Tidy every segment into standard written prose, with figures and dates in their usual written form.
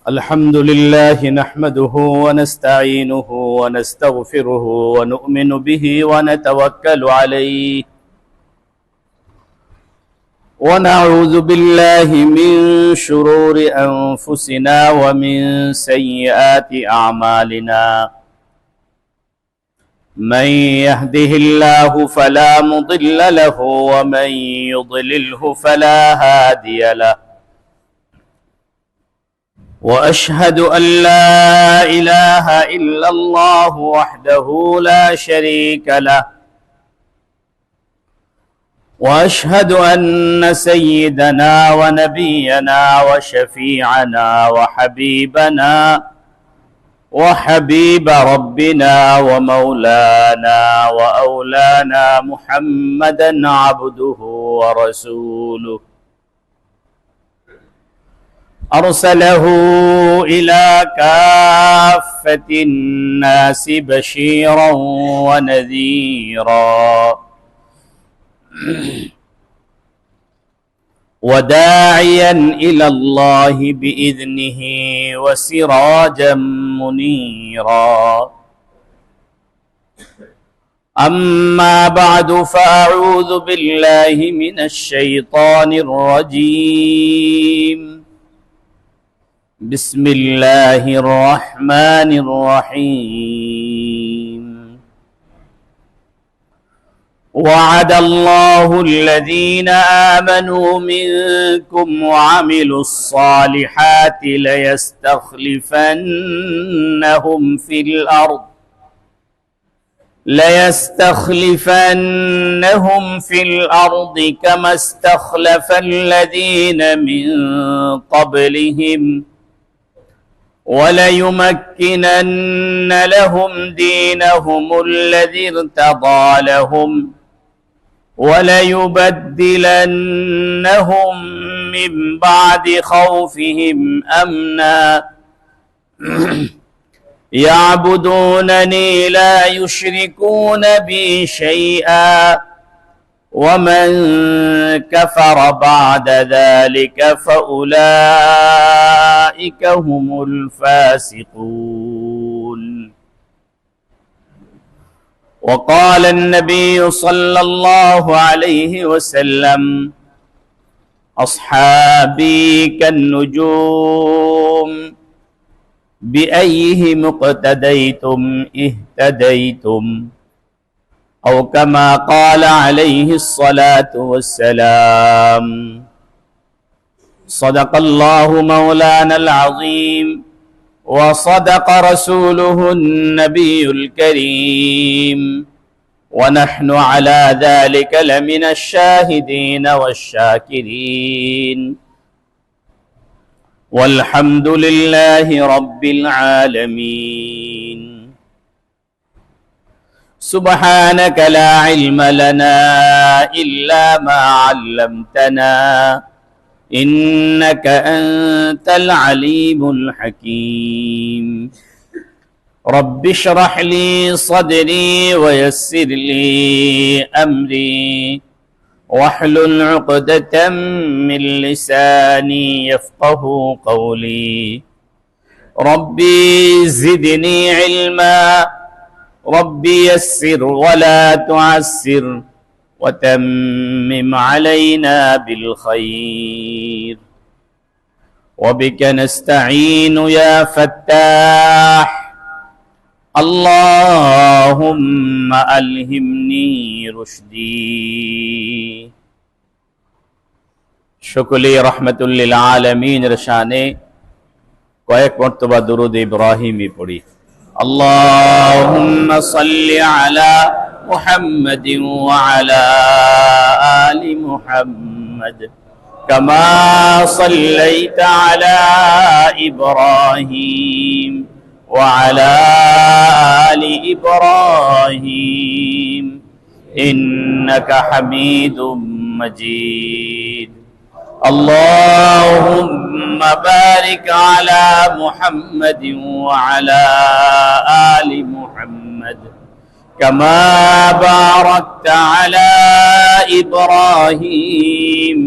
الحمد لله نحمده ونستعينه ونستغفره ونؤمن به ونتوكل عليه ونعوذ بالله من شرور أنفسنا ومن سيئات أعمالنا من يهده الله فلا مضل له ومن يضلله فلا هادي له وأشهد أن لا إله إلا الله وحده لا شريك له وأشهد أن سيدنا ونبينا وشفيعنا وحبيب ربنا ومولانا وأولانا محمدا عبده ورسوله أرسله إلى كافة الناس بشيرا ونذيرا وداعيا إلى الله بإذنه وسراجا منيرا أما بعد فأعوذ بالله من الشيطان الرجيم بسم الله الرحمن الرحيم وعد الله الذين آمنوا منكم وعملوا الصالحات ليستخلفنهم في الأرض كما استخلف الذين من قبلهم وليمكنن لهم دينهم الذي ارتضى لهم وليبدلنهم من بعد خوفهم أمنا يعبدونني لا يشركون بي شيئا ومن كفر بعد ذلك فأولئك هم الفاسقون وقال النبي صلى الله عليه وسلم أصحابي كالنجوم بأيهم اقتديتم اهتديتم أو كما قال عليه الصلاة والسلام صدق الله مولانا العظيم وصدق رسوله النبي الكريم ونحن على ذلك لمن الشاهدين والشاكرين والحمد لله رب العالمين سبحانك لا علم لنا إلا ما علمتنا إنك أنت العليم الحكيم رب اشرح لي صدري ويسر لي أمري واحلل عقدة من لساني يفقه قولي ربي زدني علما ربي يسر ولا تعسر وتمم علينا بالخير وبك نستعين يا فتاح اللهم ألهمني رشدي شكلي رحمة للعالمين رشانه কয়েক মর্তবা দুরূদ ইব্রাহিমী পড়ি اللهم صل على محمد وعلى آل محمد كما صليت على إبراهيم وعلى آل إبراهيم إنك حميد مجيد اللهم بارك على محمد وعلى آل محمد كما باركت على إبراهيم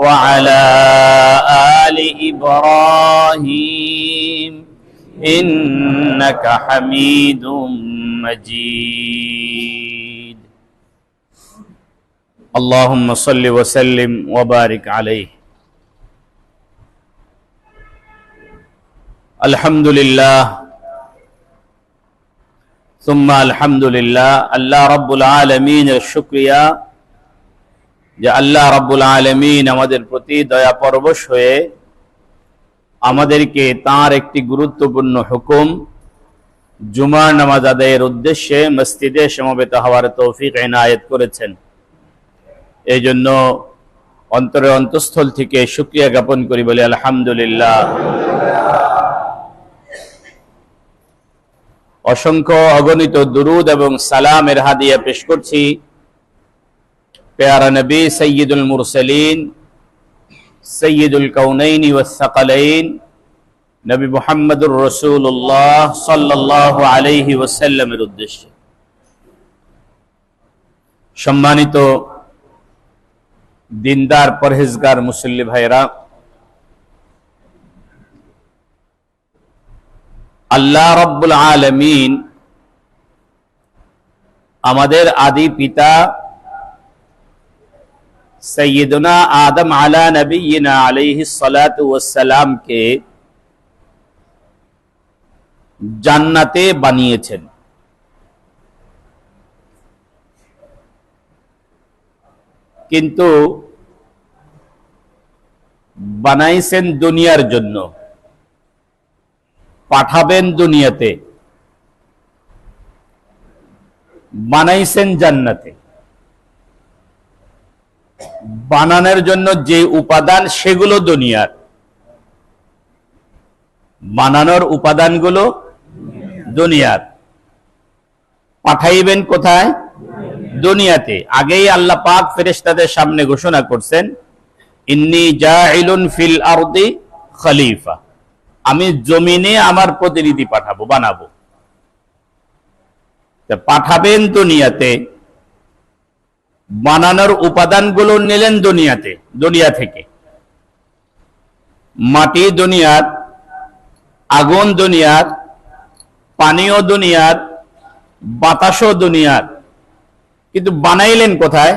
وعلى آل إبراهيم إنك حميد مجيد اللهم صل وسلم وبارك عليه الحمد لله ثم الحمد لله আল্লাহ রাব্বুল আলামিনের শুকরিয়া যে আল্লাহ রাব্বুল আলামিন আমাদের প্রতি দয়া পরবশ হয়ে আমাদেরকে তার একটি গুরুত্বপূর্ণ হুকুম জুমার নামাজ আদায়ের উদ্দেশ্যে মসজিদে সমবেত হওয়ার তৌফিক ইনায়েত করেছেন। এই জন্য অন্তরের অন্তঃস্থল থেকে শুকরিয়া জ্ঞাপন করি, বলি আলহামদুলিল্লাহ। অসংখ্য অগণিত দুরুদ এবং সালামের হাদিয়া পেশ করছি প্যারা নবী সৈয়দুল মুরসালিন সৈয়দুল কাউনাইন ওয়াস সাকালাইন নবী মুহাম্মদুর রাসূলুল্লাহ সাল্লাল্লাহু আলাইহি ওয়াসাল্লামের উদ্দেশ্যে। সম্মানিত দিনদার পরহেজগার মুসল্লি ভাইরা, আল্লাহ রাব্বুল আলামিন আমাদের আদি পিতা সৈয়দনা আদম আলা নবিয়িনা আলাইহিস সালাতু ওয়াস সালামকে জান্নাতে বানিয়েছেন। কিন্তু বানাইছেন দুনিয়ার জন্য, পাঠাবেন দুনিয়াতে, বানাইছেন জান্নাতে। বানানোর জন্য যে উপাদান সেগুলো দুনিয়ার, বানানোর উপাদানগুলো দুনিয়ার, পাঠাইবেন কোথায়? দুনিয়াতে। আগেই আল্লাহ পাক ফেরেশতাদের সামনে ঘোষণা করছেন, ইন্নী জাইলুন ফিল আরদি খলিফা, আমি জমিনে আমার প্রতিনিধি পাঠাবো, বানাবো। পাঠাবেন দুনিয়াতে, বানানোর উপাদানগুলো নিলেন দুনিয়াতে, দুনিয়া থেকে। মাটি দুনিয়ার, আগুন দুনিয়ার, পানিও দুনিয়ার, বাতাসও দুনিয়ার, কিন্তু বানাইলেন কোথায়?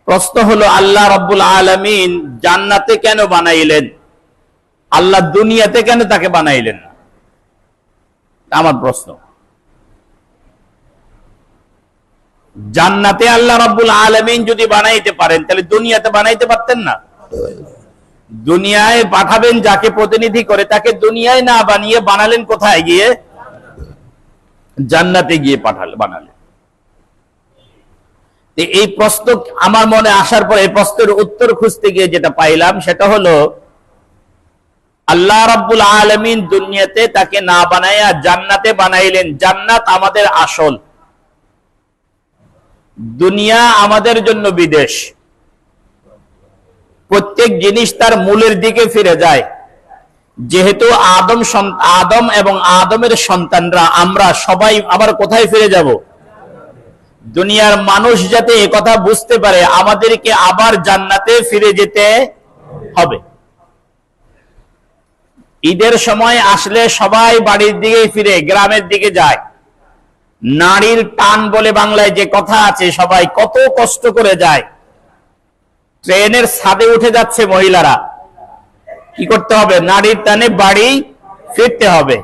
প্রশ্ন হলো, আল্লাহ রাব্বুল আলামিন জান্নাতে কেন বানাইলেন? আল্লাহ দুনিয়াতে কেন তাকে বানাইলেন না? আমার প্রশ্ন। জান্নাতে আল্লাহ রাব্বুল আলামিন যদি বানাইতে পারেন, তাহলে দুনিয়াতে বানাইতে পারতেন না? দুনিয়ায় পাঠাবেন যাকে প্রতিনিধি করে, তাকে দুনিয়ায় না বানিয়ে বানালেন কোথায় গিয়ে? জান্নাতে গিয়ে বানালেন। এই প্রশ্ন আমার মনে আসার পর এই প্রশ্নের উত্তর খুঁজতে গিয়ে যেটা পাইলাম সেটা হলো, আল্লাহ রাব্বুল আলামিন দুনিয়াতে তাকে না বানায়া জান্নাতে বানাইলেন। জান্নাত আমাদের আসল, দুনিয়া আমাদের জন্য বিদেশ। প্রত্যেক জিনিস তার মূলের দিকে ফিরে যায়। যেহেতু আদম এবং আদমের সন্তানরা আমরা সবাই আবার কোথায় ফিরে যাব? দুনিয়ার মানুষ যাতে একথা বুঝতে পারে, আমাদেরকে আবার জান্নাতে ফিরে যেতে হবে। ঈদের সময় আসলে সবাই বাড়ির দিকে ফিরে, গ্রামের দিকে যায়। নারীর টান বলে বাংলায় যে কথা আছে, সবাই কত কষ্ট করে যায়। ট্রেনের ছাদে উঠে যাচ্ছে মহিলারা, কি করতে হবে? নারীর টানে বাড়ি ফিরতে হবে।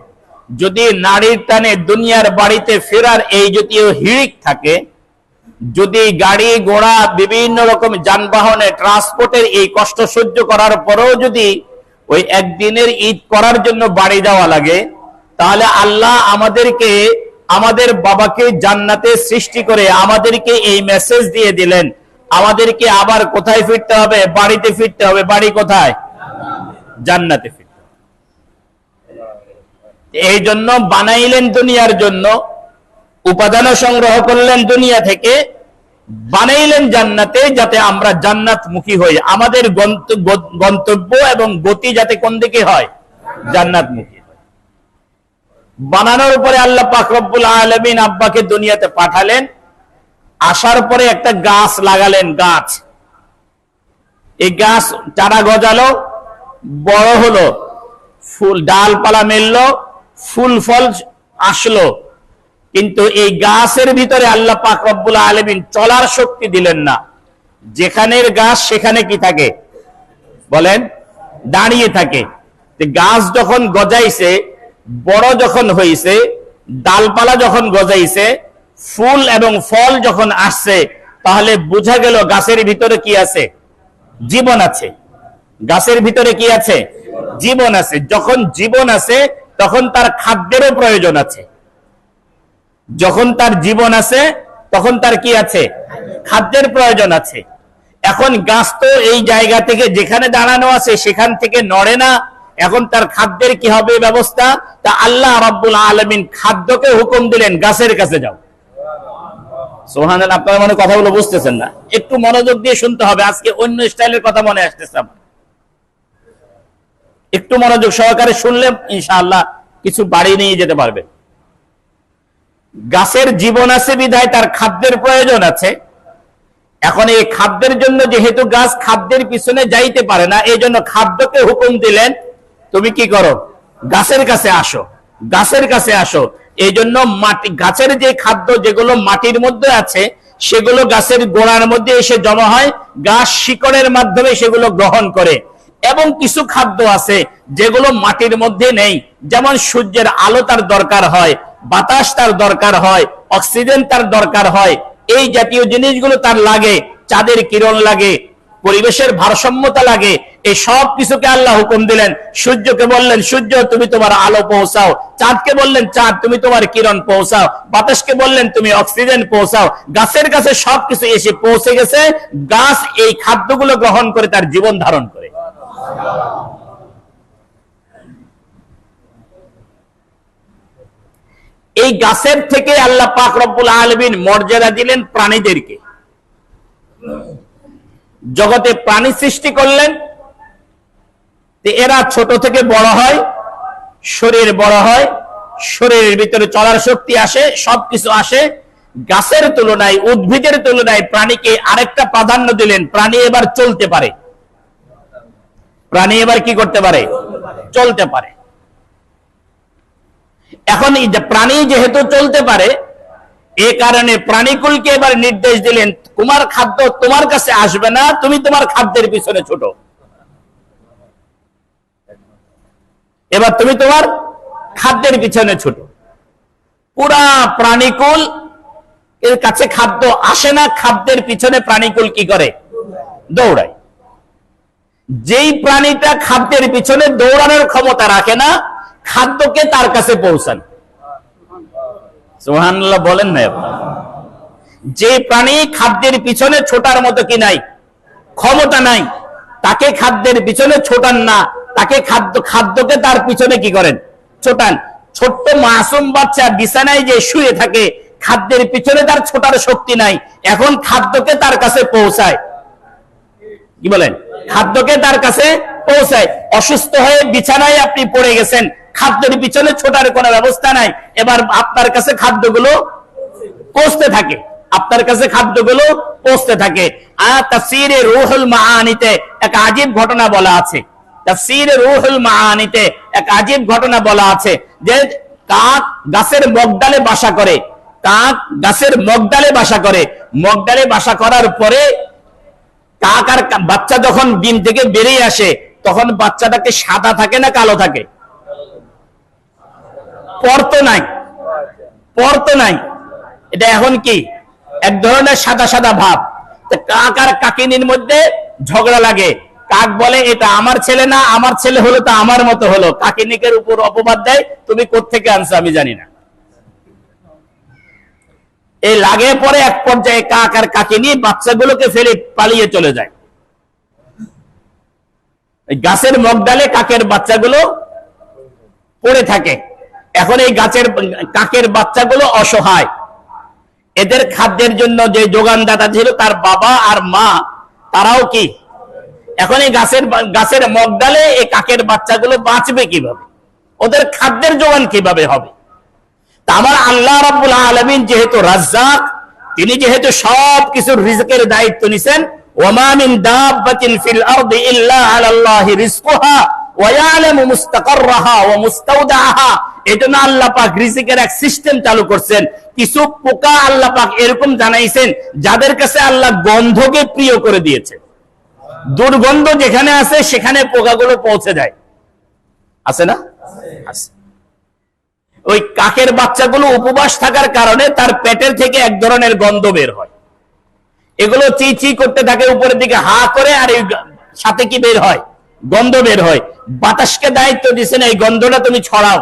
যদি নারীর টানে দুনিয়ার বাড়িতে ফেরার এই জাতীয় হিড়িক থাকে, যদি গাড়ি ঘোড়া বিভিন্ন রকম যানবাহনে ট্রান্সপোর্টের এই কষ্ট সহ্য করার পরেও যদি ওই একদিনের ঈদ করার জন্য বাড়ি যাওয়া লাগে, তাহলে আল্লাহ আমাদেরকে, আমাদের বাবাকে জান্নাতে সৃষ্টি করে আমাদেরকে এই মেসেজ দিয়ে দিলেন, আমাদেরকে আবার কোথায় ফিরতে হবে? বাড়িতে ফিরতে হবে। বাড়ি কোথায়? জান্নাতে ফিরতে হবে। এই জন্য বানাইলেন দুনিয়ার জন্য, উপাদান সংগ্রহ করলেন দুনিয়া থেকে, বানাইলেন জান্নাতে, যাতে আমরা জান্নাত মুখী হই। আমাদের গন্তব্য এবং গতি যাতে কোন দিকে হয়? জান্নাত মুখী হয়। বানানোর পরে আল্লাহ পাক রব্বুল আলামিন আব্বাকে দুনিয়াতে পাঠালেন। আসার পরে একটা গাছ লাগালেন, গাছ। এই গাছ চারা গজালো, বড় হলো, ফুল ডালপালা মেললো, ফুল ফল আসলো। কিন্তু এই গাছের ভিতরে আল্লাহ পাক রব্বুল আলামিন চলার শক্তি দিলেন না। যেখানের গাছ সেখানে কি থাকে বলেন? দাঁড়িয়ে থাকে। গাছ যখন গজাইছে, বড় যখন হয়েছে, ডালপালা যখন গজাইছে, ফুল এবং ফল যখন আসছে, তাহলে বোঝা গেল গাছের ভিতরে কি আছে? জীবন আছে। গাছের ভিতরে কি আছে? জীবন আছে। যখন জীবন আছে তখন তার খাদ্যেরও প্রয়োজন আছে। যখন তার জীবন আছে তখন তার কি আছে? খাদ্যের প্রয়োজন আছে। এখন গাছ তো এই জায়গা থেকে যেখানে দাঁড়ানো আছে সেখান থেকে নড়ে না। এখন তার খাদ্যের কি হবে ব্যবস্থা? তা আল্লাহ রাব্বুল আলামিন খাদ্যকে হুকুম দিলেন, গাছের কাছে যাও। সুবহানাল্লাহ। আপনারা মনে কথাগুলো বুঝতেছেন না, একটু মনোযোগ দিয়ে শুনতে হবে। আজকে অন্য স্টাইলের কথা মনে আসতেছে আমার। একটু মনোযোগ সহকারে শুনলে ইনশাআল্লাহ কিছু বাড়ি নিয়ে যেতে পারবে। গাছের জীবন আছে বিধায় তার খাদ্যের প্রয়োজন আছে। এখন এই খাদ্যের জন্য যেহেতু গাছ খাদ্যের পিছনে যাইতে পারে না, এই জন্য খাদ্যকে হুকুম দিলেন, তুমি কি করো? গাছের কাছে আসো, গাছের কাছে আসো। এই জন্য মাটি, গাছের যে খাদ্য যেগুলো মাটির মধ্যে আছে সেগুলো গাছের গোড়ার মধ্যে এসে জমা হয়, গাছ শিকড়ের মাধ্যমে সেগুলো গ্রহণ করে। এবং কিছু খাদ্য আছে যেগুলো মাটির মধ্যে নেই, যেমন সূর্যের আলো তার দরকার হয়, বাতাস তার দরকার হয়, অক্সিজেন তার দরকার হয়, এই জাতীয় জিনিসগুলো তার লাগে, চাঁদের কিরণ লাগে, পরিবেশের ভারসাম্যতা লাগে। এই সব কিছুকে আল্লাহ হুকুম দিলেন। সূর্যকে বললেন, সূর্য তুমি তোমার আলো পৌঁছাও। চাঁদকে বললেন, চাঁদ তুমি তোমার কিরণ পৌঁছাও। বাতাসকে বললেন, তুমি অক্সিজেন পৌঁছাও। গাছের কাছে সবকিছু এসে পৌঁছে গেছে। গাছ এই খাদ্যগুলো গ্রহণ করে তার জীবন ধারণ করে। এই গাছের থেকে আল্লাহ পাক রব্বুল আলামিন মর্যাদা দিলেন প্রাণীদেরকে। জগতে প্রাণী সৃষ্টি করলেন, এরা ছোট থেকে বড় হয়, শরীর বড় হয়, শরীরের ভিতরে চলার শক্তি আসে, সবকিছু আসে। গাছের তুলনায়, উদ্ভিদের তুলনায় প্রাণীকে আরেকটা প্রাধান্য দিলেন, প্রাণী এবার চলতে পারে। প্রাণী এবার কি করতে পারে? চলতে পারে। এখন এই যে প্রাণী যেহেতু চলতে পারে, এ কারণে প্রাণীকুলকে এবার নির্দেশ দিলেন, তোমার খাদ্য তোমার কাছে আসবে না, তুমি তোমার খাদ্যের পিছনে ছোট। এবার তুমি তোমার খাদ্যের পিছনে ছোট। পুরা প্রাণীকুল এর কাছে খাদ্য আসে না, খাদ্যের পিছনে প্রাণীকুল কি করে? দৌড়ায়। যেই প্রাণীটা খাদ্যের পিছনে দৌড়ানোর ক্ষমতা রাখে না, খাদ্যকে তার কাছে পৌঁছান। সুবহানাল্লাহ বলেন না আপনারা? যে প্রাণী খাদ্যের পিছনে ছোটার মতো কি নাই, ক্ষমতা নাই, তাকে খাদ্যের পিছনে ছোটান না, তাকে খাদ্যকে তার পিছনে কি করেন? ছোটান। ছোট্ট মাসুম বাচ্চা বিছানায় যে শুয়ে থাকে, খাদ্যের পিছনে তার ছোটার শক্তি নাই, এখন খাদ্যকে তার কাছে পৌঁছায়। কি বলেন? খাদ্যকে তার কাছে পৌঁছায়। অসুস্থ হয়ে বিছানায় আপনি পড়ে গেছেন, খাদ্যের পিছনে ছোটার কোনো ব্যবস্থা নাই, এবার আপনার কাছে খাদ্যগুলো পৌঁছতে থাকে, আপনার কাছে খাদ্যগুলো পৌঁছতে থাকে। আর তাফসীরে রূহুল মাআনিতে এক আজীব ঘটনা বলা আছে। তাফসীরে রূহুল মাআনিতে এক আজীব ঘটনা বলা আছে যে কাক গাছের মগডালে বাসা করে। কাক গাছের মগডালে বাসা করে। মগডালে বাসা করার পরে কাক আর বাচ্চা যখন ডিম থেকে বেরিয়ে আসে, তখন বাচ্চাটাকে সাদা থাকে না কালো থাকে? পর্ত নাই, পর্ত নাই। এটা এখন কি এক ধরনের সাদা সাদা ভাব। কাক আর কাকিনীর মধ্যে ঝগড়া লাগে। কাক বলে, এটা আমার ছেলে না, আমার ছেলে হলো তা আমার মতো হলো। কাকিনীকের উপর অপবাদ দেয়, তুমি কোত্থেকে আনছো আমি জানি না। এই লাগে পরে এক পর্যায়ে কাক আর কাকিনী বাচ্চাগুলোকে ফেলে পালিয়ে চলে যায়। গাছের মগডালে কাকের বাচ্চাগুলো পড়ে থাকে। এখন এই কাকের বাচ্চাগুলো অসহায়। এদের খাদ্যের জন্য যে যোগানদাতা ছিল তার বাবা আর মা, তারাও কি এখন এই গাছের মগডালে এই কাকের বাচ্চাগুলো বাঁচবে কিভাবে? ওদের খাদ্যের যোগান কিভাবে হবে? আমার আল্লাহ রাব্বুল আলামিন যেহেতু রাজ্জাক, তিনি যেহেতু সবকিছুর রিজকের দায়িত্ব নিছেন, ওয়ামা মিন দাব্বাতিন ফিল আরদি ইল্লা আলাল্লাহি রিজকুহা ওয়া ইয়ালামু মুস্তাকাররাহা ওয়া মুস্তাওদাআহা। এজন্য আল্লাহ পাক রিজিকের এক সিস্টেম চালু করছেন। কিছু পোকা আল্লাহ পাক এরকম জানাইছেন যাদের কাছে আল্লাহ গন্ধকে প্রিয় করে দিয়েছে। দুর্গন্ধ যেখানে আছে সেখানে পোকাগুলো পৌঁছে যায়, আছে না? আছে। ওই কাকের বাচ্চাগুলো উপবাস থাকার কারণে তার পেটের থেকে এক ধরনের গন্ধ বের হয়। এগুলো চি চি করতে থাকে উপরের দিকে হা করে, আর এই সাথে কি বের হয়? গন্ধ বের হয়। বাতাসকে দায়িত্ব দিয়েছেন এই গন্ধটা তুমি ছড়াও।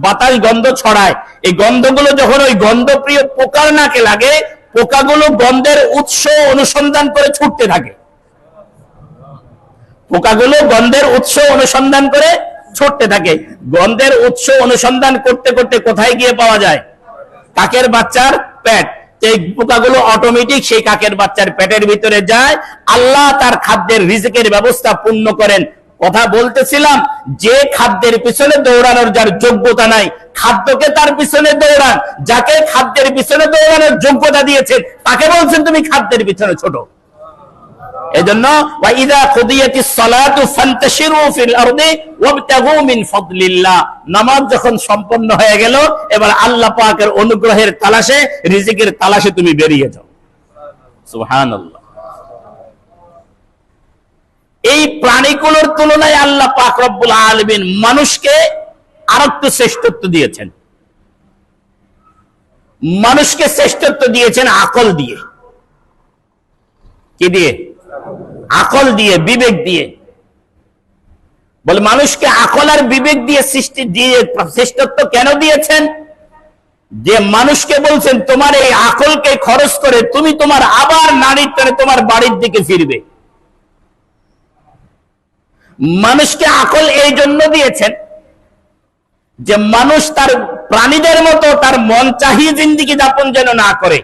বাতাস গন্ধ ছড়ায়। এই গন্ধগুলো যখন ওই গন্ধপ্রিয় পোকার নাকে লাগে, পোকাগুলো গন্ধের উৎস অনুসন্ধান করে ছুটতে থাকে। পোকাগুলো গন্ধের উৎস অনুসন্ধান করে ছুটতে থাকে। গন্ধের উৎস অনুসন্ধান করতে করতে কোথায় গিয়ে পাওয়া যায়? কাকের বাচ্চার পেট। এই পোকাগুলো অটোমেটিক সেই কাকের বাচ্চার পেটের ভিতরে যায়। আল্লাহ তার খাদ্যের রিজিকের ব্যবস্থা পূর্ণ করেন। কথা বলতেছিলাম, যে খাদ্যের পিছনে দৌড়ানোর যার যোগ্যতা নাই, খাদ্যকে তার পিছনে দৌড়ান। যাকে খাদ্যের পিছনে দৌড়ানোর যোগ্যতা দিয়েছেন তাকে বলছেন তুমি খাদ্যের পিছনে ছোট। এজন্য ওয়াইদা কুদিয়াতিস সালাতু ফান্তাশিরু ফিল আরদি ওয়াবতাগু মিন ফাদলিল্লাহ। নামাজ যখন সম্পন্ন হয়ে গেল, এবার আল্লাহ পাকের অনুগ্রহের তালাশে, রিজিকের তালাশে তুমি বেরিয়ে যাও। সুবহানাল্লাহ। এই প্রাণীগুলোর তুলনায় আল্লাহ পাক রব্বুল আলামিন মানুষকে আরেকটু শ্রেষ্ঠত্ব দিয়েছেন। মানুষকে শ্রেষ্ঠত্ব দিয়েছেন আকল দিয়ে। কি দিয়ে? আকল দিয়ে, বিবেক দিয়ে। বলে মানুষকে আকল আর বিবেক দিয়ে সৃষ্টি দিয়ে শ্রেষ্ঠত্ব কেন দিয়েছেন? যে মানুষকে বলছেন তোমার এই আকলকে খরচ করে তুমি তোমার আবার নারীর টানে তোমার বাড়ির দিকে ফিরবে। মানুষকে আকল এই জন্য দিয়েছেন যে মানুষ তার প্রাণীদের মতো তার মন চাহিয়ে জিন্দেগি যাপন যেন না করে।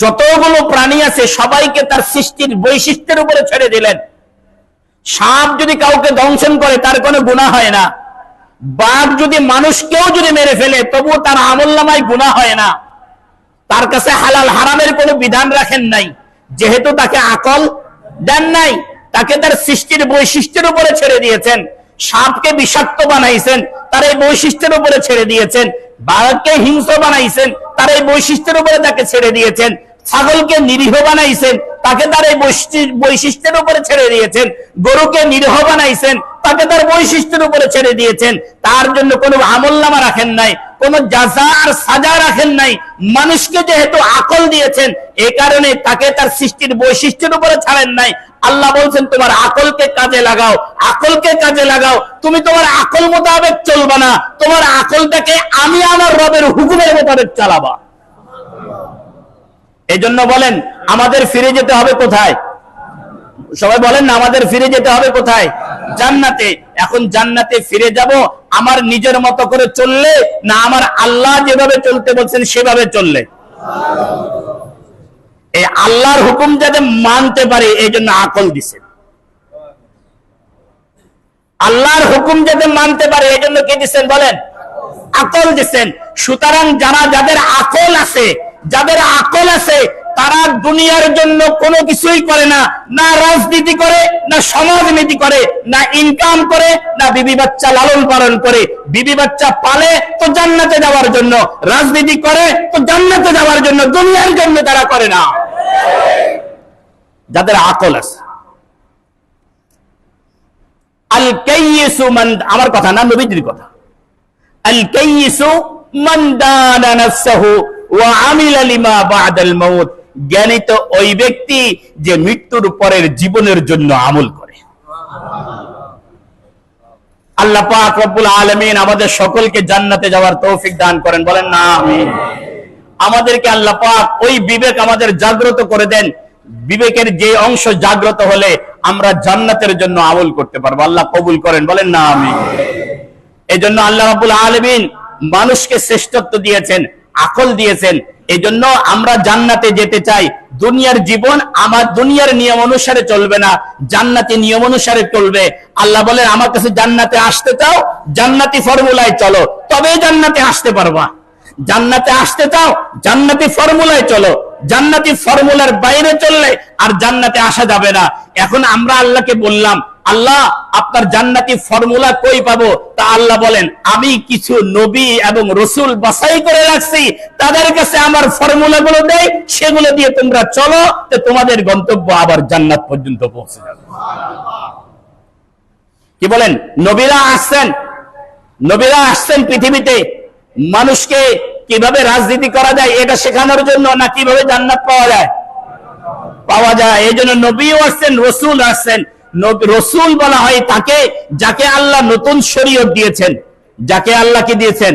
যতগুলো প্রাণী আছে সবাইকে তার সৃষ্টির বৈশিষ্ট্যের উপরে ছেড়ে দিলেন। সাপ যদি কাউকে দংশন করে তার কোনো গুনাহ হয় না। বাঘ যদি মানুষকেও যদি মেরে ফেলে তবুও তার আমলনামায় গুনাহ হয় না। তার কাছে হালাল হারামের কোনো বিধান রাখেন নাই, যেহেতু তাকে আকল দেন নাই। তাকে তার সৃষ্টির বৈশিষ্ট্যের উপরে ছেড়ে দিয়েছেন। সাপকে বিষাক্ত বানাইছেন, তার এই বৈশিষ্ট্যের উপরে ছেড়ে দিয়েছেন। বাঘকে হিংস্র বানাইছেন, তার এই বৈশিষ্ট্যের উপরে তাকে ছেড়ে দিয়েছেন। ছাগলকে নিরীহ বানাইছেন, তাকে তার এই বৈশিষ্ট্যের উপরে ছেড়ে দিয়েছেন। গরুকে নিরীহ বানাইছেন, তাকে তার বৈশিষ্ট্যের উপরে ছেড়ে দিয়েছেন। তার জন্য কোনো আমলনামা রাখেন নাই, কোনো জাযা আর সাজা রাখেন নাই। মানুষকে যেহেতু আকল দিয়েছেন, এই কারণে তাকে তার সৃষ্টির বৈশিষ্ট্যের উপরে ছাড়েন নাই। আল্লাহ বলছেন তোমার আকলকে কাজে লাগাও, আকলকে কাজে লাগাও। তুমি তোমার আকল মোতাবেক চলবা না, তোমার আকলটাকে আমি আমার রবের হুকুমের মোতাবেক চালাবা। এই জন্য বলেন আমাদের ফিরে যেতে হবে কোথায়? সবাই বলেন না, আমাদের ফিরে যেতে হবে কোথায়? জান্নাতে। এখন জান্নাতে ফিরে যাব আমার নিজের মতো করে চললে, না আমার আল্লাহ যেভাবে চলতে বলছেন সেভাবে চললে? এই আল্লাহর হুকুম যাতে মানতে পারে এই জন্য আকল দিছেন। আল্লাহর হুকুম যাতে মানতে পারে এই জন্য কি দিচ্ছেন বলেন? আকল দিচ্ছেন। সুতরাং যাদের আকল আছে, যাদের আকল আছে তারা দুনিয়ার জন্য কোনো কিছুই করে না। না রাজনীতি করে, না সমাজনীতি করে, না ইনকাম করে, না বিবি বাচ্চা লালন পালন করে। বিবি বাচ্চা পালে তো জান্নাতে যাওয়ার জন্য, রাজনীতি করে তো জান্নাতে যাওয়ার জন্য, দুনিয়ার জন্য তারা করে না। যাদের আকল আছে। আল কাইয়িসু মান, আমার কথা না, নবীজির কথা। আল কাইয়িসু মান দানা নাফসাহু ওয়া আমিলা লিমা বা'দাল মাউত। জ্ঞানী তো ওই ব্যক্তি যে মৃত্যুর পরের জীবনের জন্য আমল করে। আল্লাহ পাক রব্বুল আলামিন আমাদের সকলকে জান্নাতে যাওয়ার তৌফিক দান করেন, বলেন না আমিন। আমাদেরকে আল্লাহ পাক ওই বিবেক আমাদের জাগ্রত করে দেন, বিবেকের যে অংশ জাগ্রত হলে আমরা জান্নাতের জন্য আমল করতে পারবো। আল্লাহ কবুল করেন, বলেন না আমিন। এই জন্য আল্লাহ রাব্বুল আলামিন মানুষকে শ্রেষ্ঠত্ব দিয়েছেন, আকল দিয়েছেন। এই জন্য আমরা জান্নাতে যেতে চাই। দুনিয়ার জীবন আমার দুনিয়ার নিয়ম অনুসারে চলবে না, জান্নাতি নিয়ম অনুসারে চলবে। আল্লাহ বলেন আমার কাছে জান্নাতে আসতে চাও, জান্নাতি ফর্মুলায় চলো, তবেই জান্নাতে আসতে পারবা। জান্নাতে আসতে চাও, জান্নাতি ফর্মুলায় চলো। জান্নাতি ফর্মুলার বাইরে চললে আর জান্নাতে আসা যাবে না। এখন আমরা আল্লাহকে বললাম, আল্লাহ আপনার জান্নাতি ফর্মুলা কই পাবো? তা আল্লাহ বলেন, আমি কিছু নবী এবং রসুল বাছাই করে রাখছি, তাদের কাছে আমার ফর্মুলা গুলো দেই, সেগুলো দিয়ে তোমরা চলো, তো তোমাদের গন্তব্য আবার জান্নাত পর্যন্ত পৌঁছে যাবে। কি বলেন? নবীরা আসছেন পৃথিবীতে মানুষকে কিভাবে রাজনীতি করা যায় এটা শেখানোর জন্য, না কিভাবে জান্নাত পাওয়া যায়। এই জন্য নবীও আসছেন, রসুল আসছেন। রসুল বলা হয় তাকে যাকে আল্লাহ নতুন শরীয়ত দিয়েছেন, যাকে আল্লাহ কি দিয়েছেন?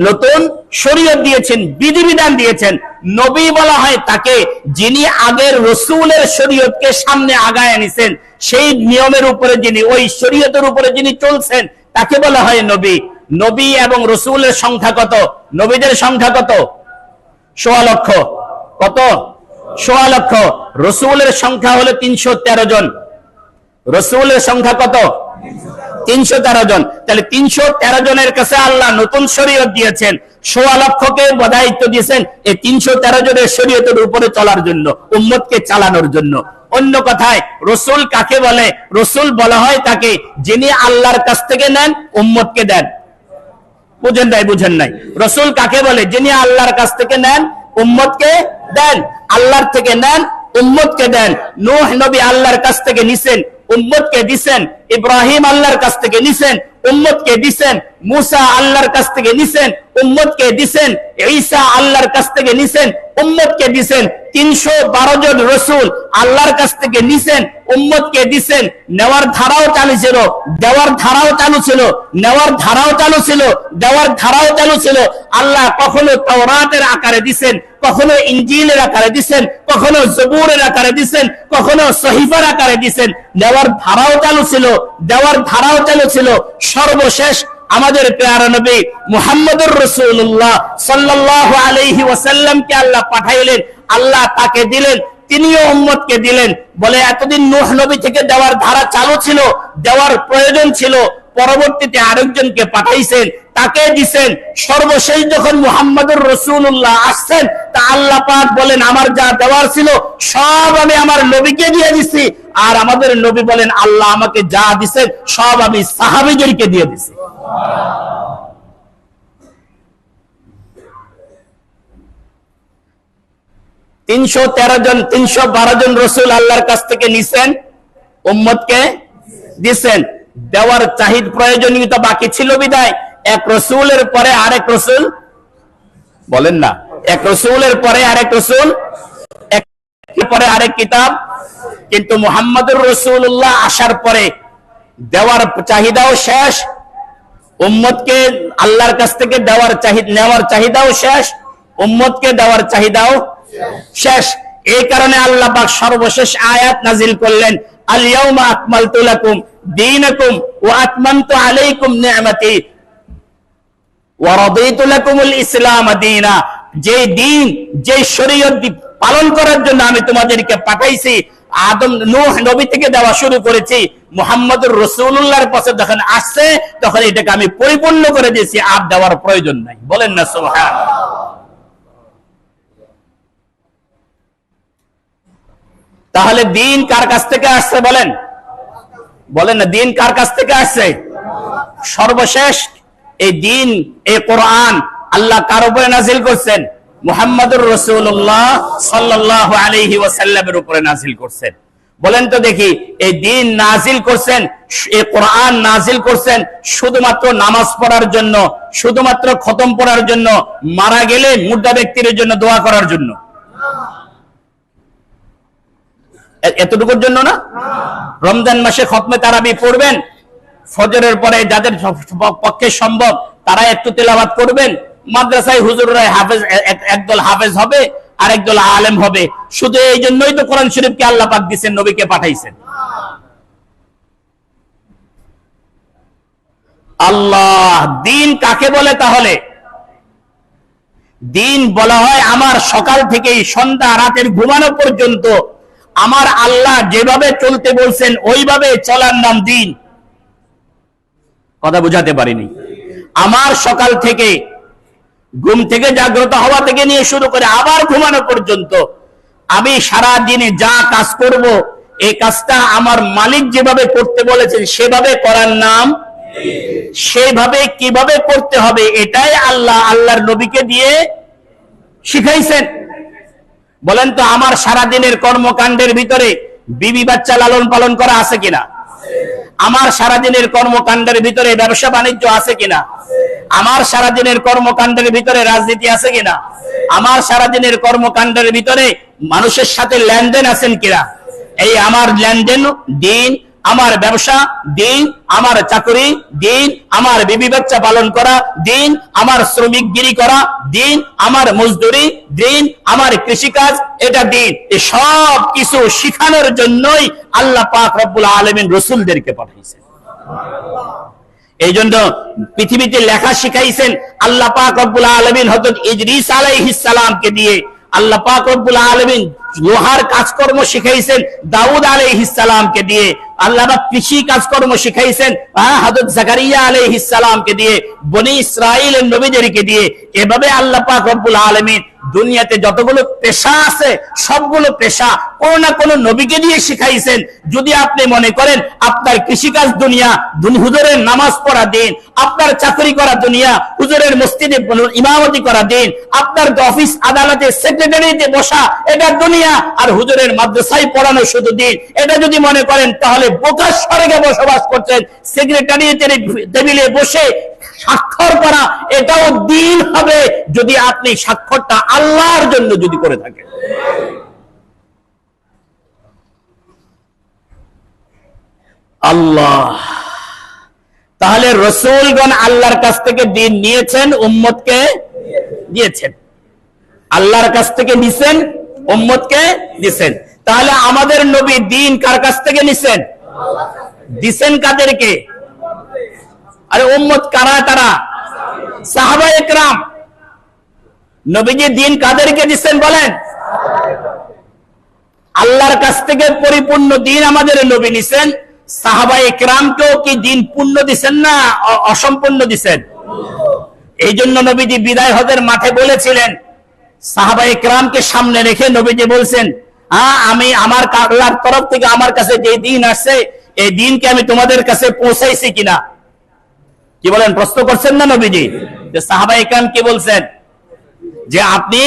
নতুন শরীয়ত দিয়েছেন, বিধিবিধান দিয়েছেন। নবী বলা হয় তাকে যিনি আগের রসুলের শরীয়তকে সামনে আগায় আনিছেন, সেই নিয়মের উপরে যিনি, ওই শরীয়তের উপরে যিনি চলছেন, তাকে বলা হয় নবী। নবী এবং রসুলের সংখ্যা কত? নবীদের সংখ্যা কত? ১৬ লক্ষ। কত? ১৬ লক্ষ। রসুলের সংখ্যা হলো ৩১৩ জন। রসুলের সংখ্যা কত? ৩১৩ জন। তাহলে ৩১৩ জনের কাছে আল্লাহ নতুন শরীয়ত দিয়েছেন, ১৬ লক্ষকে দায়িত্ব দিয়েছেন এই ৩১৩ জনের শরীয়তের উপরে চলার জন্য, উম্মতকে চালানোর জন্য। অন্য কথায় রসুল কাকে বলে? রসুল বলা হয় তাকে যিনি আল্লাহর কাছ থেকে নেন, উম্মতকে দেন। বুঝেন নাই? রসুল কাকে বলে? যিনি আল্লাহর কাছ থেকে নেন, উম্মতকে দেন। আল্লাহর থেকে নেন, উম্মতকে দেন। নূহ নবী আল্লাহর কাছ থেকে নিছেন, উম্মতকে দিছেন। ইব্রাহিম আল্লাহর কাছ থেকে নিছেন, উম্মতকে দিছেন। মুসা আল্লাহর কাছ থেকে নিছেন, উম্মতকে দিছেন। ঈসা আল্লাহর কাছ থেকে নিছেন, উম্মতকে দিছেন। ৩১২ জন রসুল আল্লাহর কাছ থেকে নিছেন, উম্মতকে দিছেন। নেওয়ার ধারাও চালু ছিল, দেওয়ার ধারাও চালু ছিল, নেওয়ার ধারাও চালু ছিল, দেওয়ার ধারাও চালু ছিল। আল্লাহ কখনো তাওরাতের আকারে দিছেন, কখনো ইনজিলের আকারে দিছেন, কখনো জবুরের আকারে দিছেন, কখনো সহিফার আকারে দিছেন। নেওয়ার ধারাও চালু ছিল, দেওয়ার ধারাও চালু ছিল। সর্বশেষ আমাদের প্যারা নবী মুহাম্মদুর রাসূলুল্লাহ সাল্লাল্লাহু আলাইহি ওয়াসাল্লামকে আল্লাহ পাঠাইলেন, আল্লাহ তাকে দিলেন, তিনিও উম্মতকে দিলেন। বলে এতদিন নূহ নবী থেকে দেওয়ার ধারা চালু ছিল, দেওয়ার প্রয়োজন ছিল, পরবর্তীতে আরেকজনকে পাঠাইছেন, তাকে দিছেন। সর্বশেষ যখন মুহাম্মদুর রাসূলুল্লাহ আসছেন, তা আল্লাহ পাক বলেন আমার যা দেওয়ার ছিল সব আমি আমার নবীকে দিয়ে দিছি। আর আমাদের নবী বলেন আল্লাহ আমাকে যা দিছেন সব আমি সাহাবীদেরকে দিয়ে দিছি। ৩১২ জন রসুল আল্লাহর কাছ থেকে নিছেন, উম্মতকে দিছেন। দেওয়ার চাহিদ প্রয়োজনীয়তা বাকি ছিল বিদায় এক রসুলের পরে আরেক রসুল, বলেন না, এক রসুলের পরে আরেক রসুল, এক পরে আরেক কিতাব। কিন্তু মুহাম্মদুর রাসূলুল্লাহ আসার পরে দেওয়ার চাহিদাও শেষ, উম্মতকে আল্লাহর কাছ থেকে নেওয়ার চাহিদাও শেষ, উম্মতকে দেওয়ার চাহিদাও শেষ। এই কারণে আল্লাহ পাক সর্বশেষ আয়াত নাজিল করলেন, আল ইয়াউমা আকমালতু লাকুম দীনাকুম ওয়া আতমামতু আলাইকুম নি'মাতি ওয়া রাদিতু লাকুমুল ইসলাম দীনা। যে দিন, যে শরীয়ত পালন করার জন্য আমি তোমাদেরকে পাঠাইছি, আদম নূহ নবী থেকে দেওয়া শুরু করেছি, মুহাম্মদুর রাসূলুল্লাহর পাশে যখন আসছে তখন এটাকে আমি পরিপূর্ণ করে দিয়েছি, আর দেওয়ার প্রয়োজন নাই। বলেন না সুবহানাল্লাহ। তাহলে দিন কার কাছ থেকে আসছে? বলেন না, দিন কার কাছ থেকে আসছে? সর্বশেষ এই দিন, এই কোরআন আল্লাহ কার উপরে নাজিল করছেন? মুহাম্মদুর রাসূলুল্লাহ সাল্লাল্লাহু আলাইহি ওয়াসাল্লামের উপরে নাজিল করছেন। বলেন তো দেখি, এই দিন নাজিল করছেন, এই কোরআন নাজিল করছেন শুধুমাত্র নামাজ পড়ার জন্য, শুধুমাত্র খতম পড়ার জন্য, মারা গেলে মুর্দা ব্যক্তির জন্য দোয়া করার জন্য, এতটুকুর জন্য না? রমজান মাসে খতমে তারাবি পড়বেন, ফজরের পরে যাদের পক্ষে সম্ভব তারা একটু তেলাওয়াত করবেন, মাদ্রাসায় হুজুররা হাফেজ, একদল হাফেজ হবে আর একদল আলেম হবে। শুধু এই জন্যই তো কোরআন শরীফকে আল্লাহ পাক দিয়েছেন, নবীকে পাঠাইছেন। আল্লাহ দিন কাকে বলে? তাহলে দিন বলা হয় আমার সকাল থেকেই সন্ধ্যা রাতের ঘুমানো পর্যন্ত আমার আল্লাহ যেভাবে চলতে বলছেন ওইভাবে চলার নাম দিন। কথা বুঝাতে পারিনি। আমার সকাল থেকে ঘুম থেকে জাগ্রত হওয়া থেকে নিয়ে শুরু করে আবার ঘুমানো পর্যন্ত আমি সারা দিনে যা কাজ করব, এই কাজটা আমার মালিক যেভাবে করতে বলেছেন সেভাবে করার নাম, সেভাবে কিভাবে করতে হবে এটাই আল্লাহর নবীকে দিয়ে শিখাইছেন। বলেন তো আমার সারা দিনের কর্মকাণ্ডের ভিতরে বিবি বাচ্চা লালন পালন করা আছে কিনা? আমার সারাদিনের কর্মকাণ্ডের ভিতরে ব্যবসা বাণিজ্য আছে কিনা? আমার সারাদিনের কর্মকাণ্ডের ভিতরে রাজনীতি আছে কিনা? আমার সারাদিনের কর্মকাণ্ডের ভিতরে মানুষের সাথে লেনদেন আছেন কিনা? এই আমার লেনদেন দিন, আমার ব্যবসা দিন, আমার চাকরি দিন, আমার বিবি বাচ্চা পালন করা দিন, আমার শ্রমিকগিরি করা দিন, আমার মজদুরি দিন, আমার কৃষিকাজ এটা দিন। এই সব কিছু শিখানোর জন্যই আল্লাহ পাক রব্বুল আলামিন রাসূলদেরকে পাঠাইছেন। এই জন্য পৃথিবীতে লেখা শিখাইছেন আল্লাহ পাক রব্বুল আলামিন হযরত ইদ্রিস আলাইহিস সালামকে দিয়ে। আল্লাহ পাক রব্বুল আলামিন লোহার কাজকর্ম শিখাইছেন দাউদ আলাইহিস সালামকে দিয়ে। আল্লাহ পাক কৃষি কাজকর্ম শিখাইছেন হযরত জাকারিয়া আলাইহিস সালামকে দিয়ে, বনি ইসরাইলের নবীদেরকে দিয়ে। এভাবে আল্লাহ পাক রব্বুল আলামিন দুনিয়াতে যতগুলো পেশা আছে সবগুলো পেশা কোন না কোন নবীকে দিয়ে শিখাইছেন। যদি আপনি মনে করেন আপনার কৃষিকাজ দুনিয়া, হুজুরের নামাজ পড়া দিন, আপনার চাকরি করা দুনিয়া, হুজুরের মসজিদে ইমামতি করা দিন, আপনার অফিস আদালতে সেক্রেটারিতে বসা এটা দুনিয়া, আর হুজুরের মাদ্রাসায় পড়ানো শুধু দিন, এটা যদি মনে করেন তাহলে বোকার স্বর্গে বসবাস করছেন। সেক্রেটারিয়েটের টেবিলে বসে স্বাক্ষর করা এটাও দিন হবে যদি আপনি স্বাক্ষরটা আল্লাহর জন্য যদি করে থাকেন। আল্লাহ তাহলে রাসূলগণ আল্লাহর কাছ থেকে দ্বীন নিয়েছেন, উম্মতকে দিয়েছেন। আল্লাহর কাছ থেকে নিছেন, উম্মতকে দিয়েছেন। তাহলে আমাদের নবী দ্বীন কার কাছ থেকে নিছেন? দিছেন কাদেরকে? আরে উম্মত কারা তারা? সাহাবায়ে কেরাম। নবীজি দ্বীন কাদেরকে দিচ্ছেন বলেন? আল্লাহর কাছ থেকে পরিপূর্ণ দ্বীন আমাদের নবী নিছেন। সাহাবায়ে কেরামকেও কি দ্বীন পূর্ণ দিছেন না অসম্পূর্ণ দিছেন? এই জন্য নবীজি বিদায় হজের মাঠে বলেছিলেন, সাহাবায়ে কেরামকে সামনে রেখে নবীজি বলছেন, আমি আমার আল্লাহর তরফ থেকে আমার কাছে যে দ্বীন আসছে এই দ্বীনকে আমি তোমাদের কাছে পৌঁছাইছি কিনা? কি বলেন? প্রশ্ন করছেন না নবীজি? যে সাহাবায়ে কেরাম কি বলছেন? যে আপনি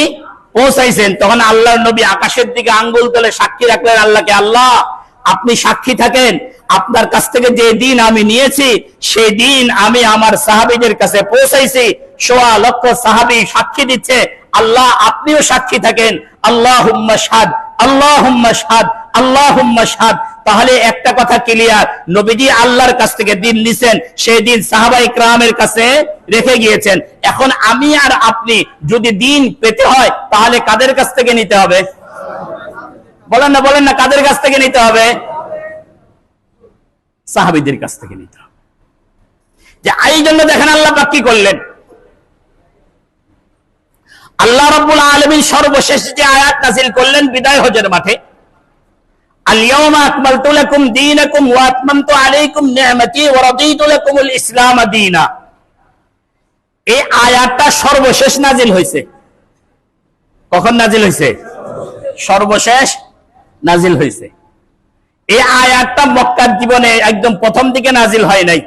পৌঁছাইছেন। তখন আল্লাহর নবী আকাশের দিকে আঙ্গুল তুলে সাক্ষী রাখলেন আল্লাহকে, আল্লাহ আপনি সাক্ষী থাকেন আপনার কাছ থেকে যে দিন আমি নিয়েছি সেই দিন আমি আমার সাহাবীদের কাছে পৌঁছাইছি। ১৬ লক্ষ সাহাবী সাক্ষী দিচ্ছে, আল্লাহ আপনিও সাক্ষী থাকেন। আল্লাহুম্মা শাহাদ, আল্লাহুম্মা শাহাদ, আল্লাহুম্মা শাহাদ। তাহলে একটা কথা ক্লিয়ার, নবীজি আল্লাহর কাছ থেকে দিন নিছেন, সেই দিন সাহাবায়ে কেরামের কাছে রেখে গিয়েছেন। এখন আমি আর আপনি যদি দিন পেতে হয় তাহলে কাদের কাছ থেকে নিতে হবে? বলেন না কাদের কাছ থেকে নিতে হবে? সাহাবীদের কাছ থেকে নিতে হবে। যে এই জন্য দেখেন আল্লাহ পাক কি করলেন, আল্লাহ রাব্বুল আলামিন সর্বশেষ যে আয়াত নাযিল করলেন বিদায় হজের মাঠে, আল-ইয়াওমা আকমালতু লাকুম দীনাকুম ওয়া আতমামতু আলাইকুম নি'মাতি ওয়া রাদিতু লাকুমুল ইসলাম দীনা। এই আয়াতটা সর্বশেষ নাযিল হয়েছে। কখন নাযিল হয়েছে? সর্বশেষ নাযিল হয়েছে। এই আয়াতটা মক্কার জীবনে একদম প্রথম দিকে নাযিল হয় নাই,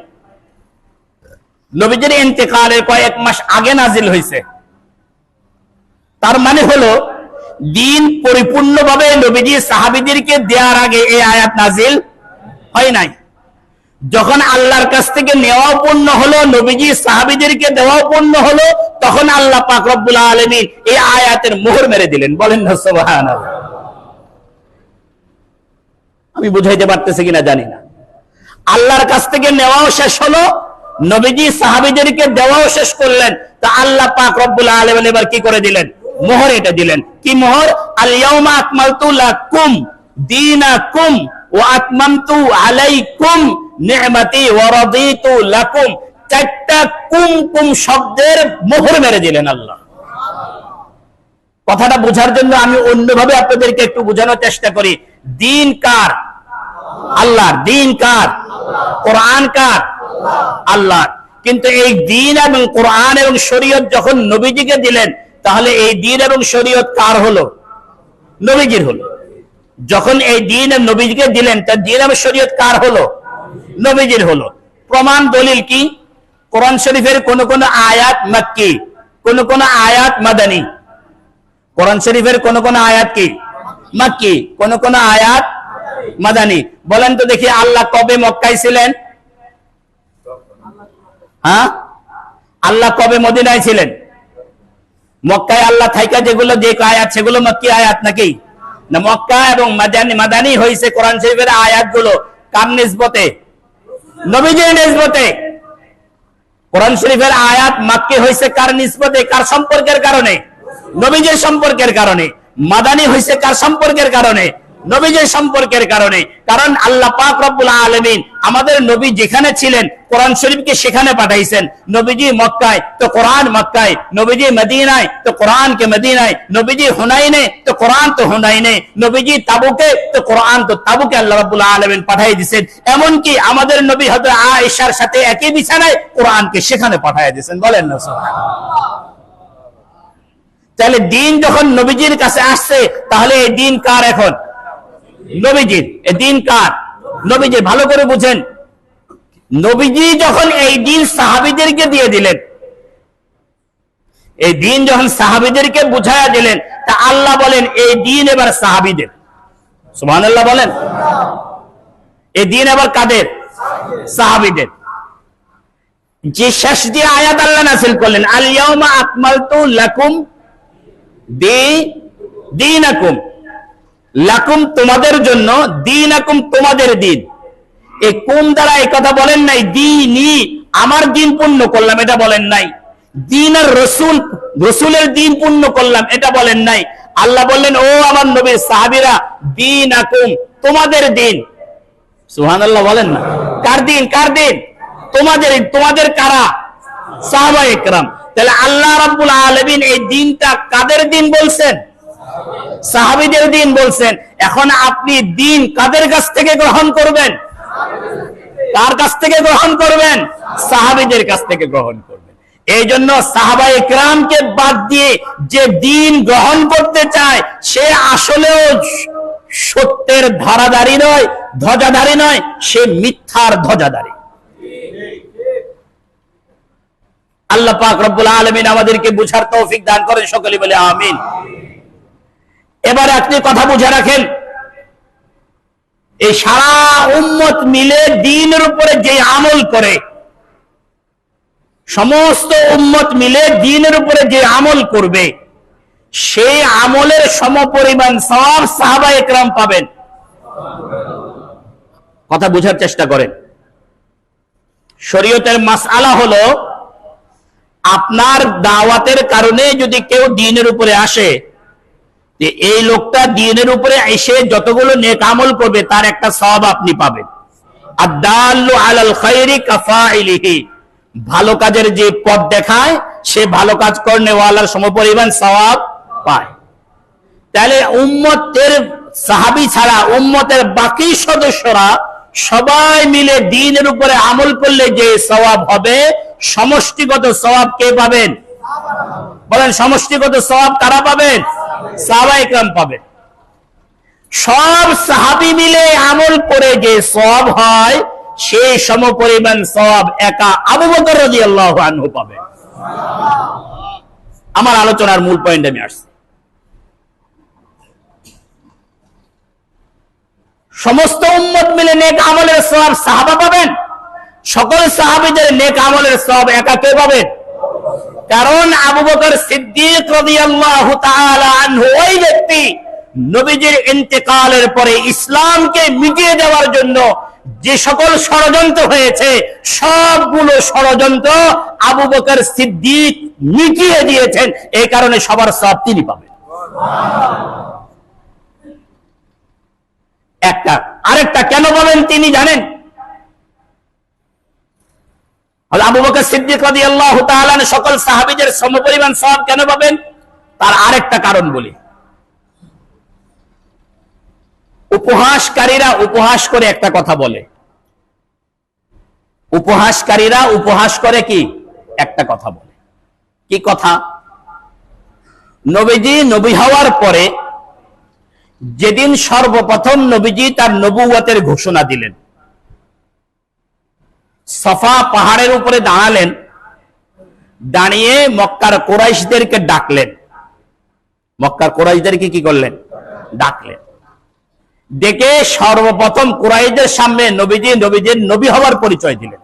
নবীজির ইন্তেকালের কয়েক মাস আগে নাযিল হয়েছে। তার মানে হলো দিন পরিপূর্ণভাবে নবীজি সাহাবীদেরকে দেওয়ার আগে এই আয়াত নাযিল হয় নাই। যখন আল্লাহর কাছ থেকে নেওয়া পূর্ণ হলো, নবীজি সাহাবীদেরকে দেওয়া পূর্ণ হলো, তখন আল্লাহ পাক রব্বুল আলামিন এই আয়াতের মোহর মেরে দিলেন। বলেন না সুবহানাল্লাহ। আমি বুঝাইতে পারতেছি কিনা জানি না। আল্লাহর কাছ থেকে নেওয়াও শেষ হলো, নবীজি সাহাবীদেরকে দেওয়াও শেষ করলেন। তা আল্লাহ পাক রব্বুল আলামিন এবার কি করে দিলেন? মোহর এটা দিলেন। কি মোহর? আল-ইয়াওমা আকমালতু লাকুম দীনাকুম ওয়া আতমামতু আলাইকুম নি'মাতি ওয়া রাদিতু লাকুম। চারটা কুম কুম শব্দের মোহর মেরে দিলেন আল্লাহ। কথাটা বোঝার জন্য আমি অন্যভাবে আপনাদেরকে একটু বোঝানোর চেষ্টা করি। দিন কার? আল্লাহর। দিন কার? কোরআন কার? আল্লাহ। কিন্তু এই দ্বীন এবং কোরআন এবং শরীয়ত যখন নবীজিকে দিলেন, তাহলে এই দ্বীন এবং শরীয়ত কার হলো? নবীজির হলো। যখন এই দ্বীন নবীজিকে দিলেন, তার দ্বীন এবং শরীয়ত কার হলো? নবীজির হলো। প্রমাণ দলিল কি? কোরআন শরীফের কোন কোন আয়াত মক্কি, কোন কোন আয়াত মাদানী। কোরআন শরীফের কোন কোন আয়াত কি মক্কি, কোন কোন আয়াত মাদানী। বলেন তো দেখি, আল্লাহ কবে মক্কায় ছিলেন? হ্যাঁ, আল্লাহ কবে মদিনায় ছিলেন? মক্কায় আল্লাহ থাইকা যেগুলো যে আয়াত, সেগুলো মক্কি আয়াত নাকি? না, মক্কা এবং মাদানী হয়েছে কোরআন শরীফের আয়াতগুলো কার নিসবতে? নবীজির নিসবতে। কোরআন শরীফের আয়াত মক্কি হয়েছে কার নিসবতে? কার সম্পর্কের কারণে? নবীজির সম্পর্কের কারণে। মাদানী হয়েছে কার সম্পর্কের কারণে? নবীজির সম্পর্কের কারণে। কারণ আল্লাহ পাক রব্বুল আলামিন আমাদের নবী যেখানে ছিলেন, কোরআন শরীফকে সেখানে পাঠাইছেন। নবীজি মক্কায় তো কোরআন মক্কায়, নবীজি মদিনায় তো কোরআনকে মদিনায়, নবীজি হুনাইনে তো কোরআন তো হুনাইনে, নবীজি তাবুকে তো কোরআন তো তাবুকে আল্লাহ রাব্বুল আলামিন পাঠাই দিয়েছেন। এমনকি আমাদের নবী হযরত আয়েশার সাথে একই বিছানায় কোরআনকে সেখানে পাঠাই দিয়েছেন। বলেন না সুবহানাল্লাহ। তাহলে দিন যখন নবীজির কাছে আসছে, তাহলে এই দিন কার? এখন নবীজির। এই দিন কার? নবীজির। ভালো করে বুঝেন, নবীজি যখন এই দিন সাহাবীদেরকে দিয়ে দিলেন, এই দিন যখন সাহাবীদেরকে বুঝায়া দিলেন, তা আল্লাহ বলেন এই দিন এবার সাহাবীদের। সুবহানাল্লাহ বলেন। এই দিন এবার কাদের? সাহাবীদের। যে শেষ দিয়ে আয়াত আল্লাহ নাযিল করলেন, আল ইয়াউমা আকমালতু লাকুম দীনাকুম, লাকুম তোমাদের জন্য, দীনাকুম তোমাদের দিন। এই কোন দ্বারা এই কথা বলেন নাই, দীনি আমার দিন পূর্ণ করলাম, এটা বলেন নাই। দিন আর রসুল, রসুলের দিন পূর্ণ করলাম, এটা বলেন নাই। আল্লাহ বললেন, ও আমার নবীর সাহাবীরা, দীনাকুম তোমাদের দিন। সুবহানাল্লাহ বলেন না। কার দিন? কার দিন? তোমাদের। তোমাদের কারা? সাহাবায়ে কেরাম। তাহলে আল্লাহ রাব্বুল আলামিন এই দিনটা কাদের দিন বলছেন? সাহাবীদের দিন বলছেন। এখন আপনি দিন কাদের কাছ থেকে গ্রহণ করবেন? কার কাছ থেকে গ্রহণ করবেন? সাহাবীদের কাছ থেকে গ্রহণ করবেন। এই জন্য সাহাবায়ে কেরামকে বাদ দিয়ে যে দিন গ্রহণ করতে চায়, সে আসলেও সত্যের ধারাধারী নয়, ধ্বজাধারী নয়, সে মিথ্যার ধ্বজাধারী। আল্লাহ পাক রব্বুল আলামিন আমাদেরকে বুঝার তৌফিক দান করেন, সকলে বলে আমিন। এবার আপনি কথা বুঝে রাখেন, এই সারা উম্মত মিলে দ্বীনের উপরে যে আমল করে, সমস্ত উম্মত মিলে দ্বীনের উপরে যে আমল করবে, সেই আমলের সমপরিমাণ সওয়াব সাহাবায়ে কেরাম পাবেন। কথা বুঝার চেষ্টা করেন। শরীয়তের মাসআলা হলো, আপনার দাওয়াতের কারণে যদি কেউ দ্বীনের উপরে আসে, যে এই লোকটা দ্বীনের উপরে এসে যতগুলো নেক আমল করবে, তার একটা সওয়াব আপনি পাবেন। আদ-দাল্লু আলাল খায়রি কাফাইলিহি, ভালো কাজের যে পথ দেখায়, সে ভালো কাজ করনেওয়ালার সমপরিমাণ সওয়াব পায়। তাহলে উম্মতের সাহাবী ছাড়া উম্মতের বাকি সদস্যরা সবাই মিলে দ্বীনের উপরে আমল করলে যে সওয়াব হবে, সমষ্টিগত সওয়াব কে পাবেন? বলেন, সমষ্টিগত সওয়াব কারা পাবেন? সাহাবায়ে কেরাম পাবেন। সব সাহাবী মিলে আমল করে যে সওয়াব হয়, সেই সমপরিমাণ সওয়াব একা আবু বকর রাদিয়াল্লাহু আনহু পাবেন। আমার আলোচনার মূল পয়েন্ট আমি আসছি। সমস্ত উম্মত মিলে নেক আমলের সওয়াব সাহাবা পাবেন, সকল সাহাবীদের নেক আমলের সওয়াব একা কে পাবেন? কারণ আবু বকর সিদ্দিক রাদিয়াল্লাহু তাআলা আনহু ওই ব্যক্তি, নবীজির ইন্তেকালের পরে ইসলামকে মিটিয়ে দেওয়ার জন্য যে সকল ষড়যন্ত্র হয়েছে, সবগুলো ষড়যন্ত্র আবু বকর সিদ্দিক মিটিয়ে দিয়েছেন। এই কারণে সবার সওয়াব তিনি পাবেন। একটা। আরেকটা কেন পাবেন তিনি জানেন? আবু বকর সিদ্দিক রাদিয়াল্লাহু তাআলা সকল সাহাবীদের সমপরিমাণ সওয়াব কেন পাবেন? তার আরেকটা কারণ বলি। উপহাসকারীরা উপহাস করে একটা কথা বলে, উপহাসকারীরা উপহাস করে কি একটা কথা বলে, কি কথা? নবীজি নবী হওয়ার পরে যেদিন সর্বপ্রথম নবীজি তার নবুয়তের ঘোষণা দিলেন, সফা পাহাড়ের উপরে দাঁড়ালেন, দাঁড়িয়ে মক্কার কুরাইশদেরকে ডাকলেন। মক্কার কুরাইশদেরকে কি করলেন? ডাকলেন। ডেকে সর্বপ্রথম কুরাইশদের সামনে নবীজির নবী হওয়ার পরিচয় দিলেন।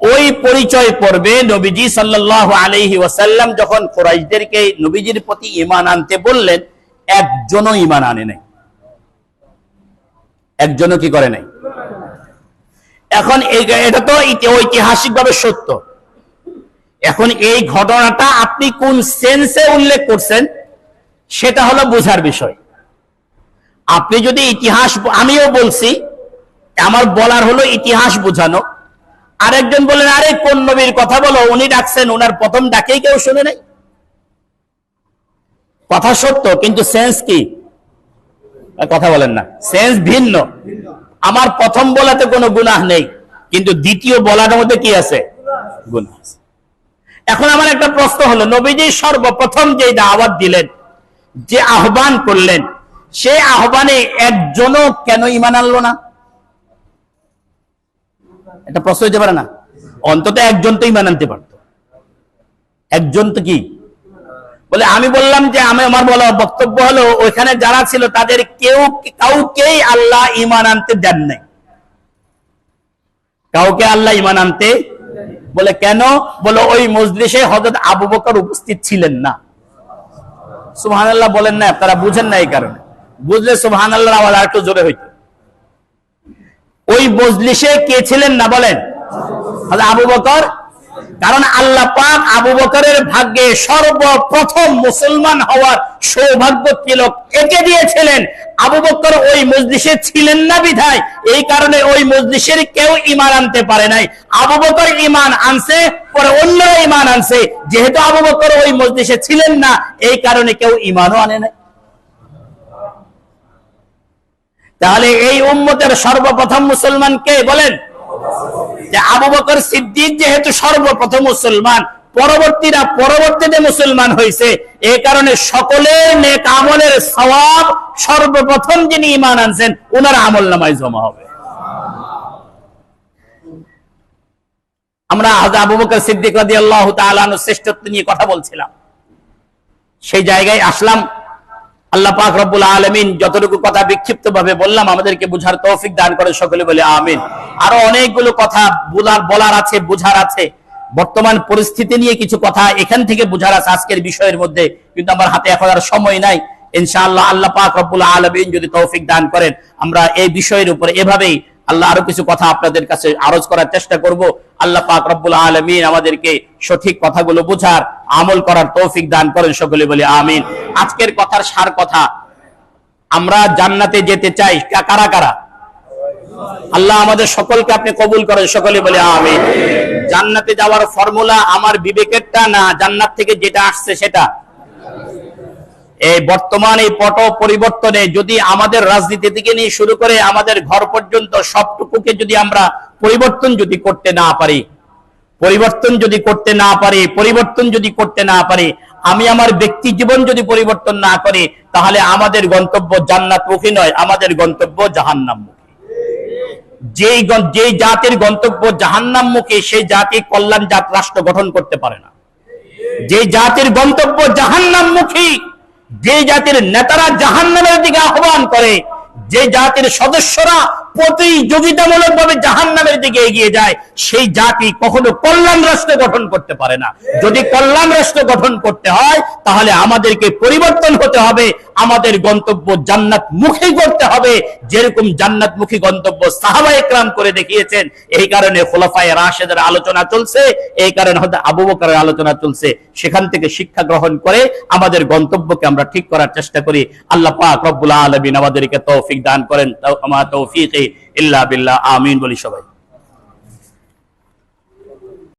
ওই পরিচয় পর্বে নবীজি সাল্লাল্লাহু আলাইহি ওয়াসাল্লাম যখন কুরাইশদেরকে নবীজির প্রতি ঈমান আনতে বললেন, একজনও ঈমান আনে নাই। একজনও কি করে নাই? এখন এটা তো ঐতিহাসিকভাবে সত্য। এখন এই ঘটনাটা আপনি কোন সেন্সে উল্লেখ করছেন সেটা হলো বোঝার বিষয়। আপনি যদি ইতিহাস, আমিও বলছি, আমার বলার হলো ইতিহাস বোঝানো। আরেকজন বলেন, আরে কোন নবীর কথা বলো, উনি ডাকছেন, ওনার প্রথম ডাকেই কেউ শুনে নাই। কথা সত্য, কিন্তু সেন্স কি? কথা বলেন না, সেন্স ভিন্ন। আমার প্রথম বলাতে কোনো গুনাহ নেই, কিন্তু দ্বিতীয় বলার মধ্যে কি আছে? গুনাহ আছে। এখন আমার একটা প্রশ্ন হলো, নবীজি সর্বপ্রথম যে দাওয়াত দিলেন, যে আহ্বান করলেন, সেই আহ্বানে একজনও কেন ঈমান আনলো না? এটা প্রশ্ন হইতে পারে না? অন্তত একজন তো ঈমান আনতে পারত। একজন তো কি বলে? আমি বললাম যে আমার বলা বক্তব্য হলো, ওইখানে যারা ছিল তাদের কাউকেই আল্লাহ ঈমান আনতে দেন নাই। কাউকে আল্লাহ ঈমান আনতে বলে কেন? বলে ওই মজলিসে হযরত আবু বকর উপস্থিত ছিলেন না। সুবহানাল্লাহ বলেন না, আপনারা বুঝেন না। এই কারণে বুঝলে সুবহানাল্লাহর আওয়াজ আরেকটু জোরে হইতো। ওই মজলিসে কে ছিলেন না বলেন? হযরত আবু বকর। কারণ আল্লাহ পাক আবু বকরের ভাগ্যে সর্বপ্রথম মুসলমান হওয়ার সৌভাগ্য তিলক এঁকে দিয়েছিলেন। আবু বকর ওই মজলিসে ছিলেন না বিধায় এই কারণে ওই মজলিসের কেউ ঈমান আনতে পারে নাই। আবু বকর ঈমান আনছে, পরে অন্যরা ঈমান আনছে। যেহেতু আবু বকর ওই মজলিসে ছিলেন না, এই কারণে কেউ ঈমানও আনে নাই। তাহলে এই উম্মতের সর্বপ্রথম মুসলমান কে বলেন? যে আবু বকর সিদ্দিক যেহেতু সর্বপ্রথম মুসলমান, পরবর্তীতে মুসলমান হয়েছে, এই কারণে সকলের নেক আমলের সওয়াব সর্বপ্রথম যিনি ঈমান আনছেন ওনার আমলনামায় জমা হবে। আমরা হযরত আবু বকর সিদ্দিক রাদিয়াল্লাহু তাআলা আনহুর শ্রেষ্ঠত্ব নিয়ে কথা বলছিলাম, সেই জায়গায় আসলাম। আল্লাহ পাক রব্বুল আলামিন যতটুকু কথা বিক্ষিপ্ত ভাবে বললাম আমাদেরকে বুঝার তৌফিক দান করে, সকলে বলে আমিন। আরো অনেকগুলো কথা বলার আছে, বুঝার আছে। বর্তমান পরিস্থিতি নিয়ে কিছু কথা এখান থেকে বুঝার আছে আজকের বিষয়ের মধ্যে, কিন্তু আমার হাতে এখন আর সময় নাই। ইনশাআল্লাহ আল্লাহ পাক রব্বুল আলামিন যদি তৌফিক দান করেন, আমরা এই বিষয়ের উপরে এভাবেই আল্লাহ আরো কিছু কথা আপনাদের কাছে আরজ করার চেষ্টা করব। আল্লাহ পাক রব্বুল আলামিন আমাদেরকে সঠিক কথাগুলো বুঝার, আমল করার তৌফিক দান করেন, সকলে বলি আমিন। আজকের কথার সার কথা, আমরা জান্নাতে যেতে চাই। কারা কারা? আল্লাহ আমাদের সকলকে আপনি কবুল করেন, সকলে বলি আমিন। জান্নাতে যাওয়ার ফর্মুলা আমার বিবেকেরটা না, জান্নাত থেকে যেটা আসছে সেটা। এই বর্তমান এই পট পরিবর্তনে যদি আমাদের রাজনীতি থেকে নিয়ে শুরু করে আমাদের ঘর পর্যন্ত সবটুকুকে যদি আমরা পরিবর্তন যদি করতে না পারি, আমি আমার ব্যক্তি জীবন যদি পরিবর্তন না করি, তাহলে আমাদের গন্তব্য জান্নাতমুখী নয়, আমাদের গন্তব্য জাহান্নামমুখী। যেই জাতির গন্তব্য জাহান্নামমুখী, সেই জাতি কল্যাণ রাষ্ট্র গঠন করতে পারে না। যে জাতির গন্তব্য জাহান্নামমুখী, যে জাতির নেতারা জাহান্নামের দিকে আহ্বান করে, যে জাতির সদস্যরা প্রতিযোগিতামূলক ভাবে জাহান্নামের দিকে এগিয়ে যায়, সেই জাতি কখনো কল্যাণ রাষ্ট্র গঠন করতে পারে না। যদি কল্যাণ রাষ্ট্র গঠন করতে হয়, তাহলে আমাদেরকে পরিবর্তন হতে হবে, আমাদের গন্তব্য জান্নাতমুখী করতে হবে, যেরকম জান্নাতমুখী গন্তব্য সাহাবায়ে কেরাম করে দেখিয়েছেন। এই কারণে খুলাফায়ে রাশেদের আলোচনা চলছে, এই কারণে হযরত আবু বকরের আলোচনা চলছে। সেখান থেকে শিক্ষা গ্রহণ করে আমাদের গন্তব্যকে আমরা ঠিক করার চেষ্টা করি। আল্লাহ পাক রব্বুল আলামিন আমাদেরকে তৌফিক দান করেন। আমা তৌফিক ইল্লা বিল্লাহ, আমিন বলি সবাই।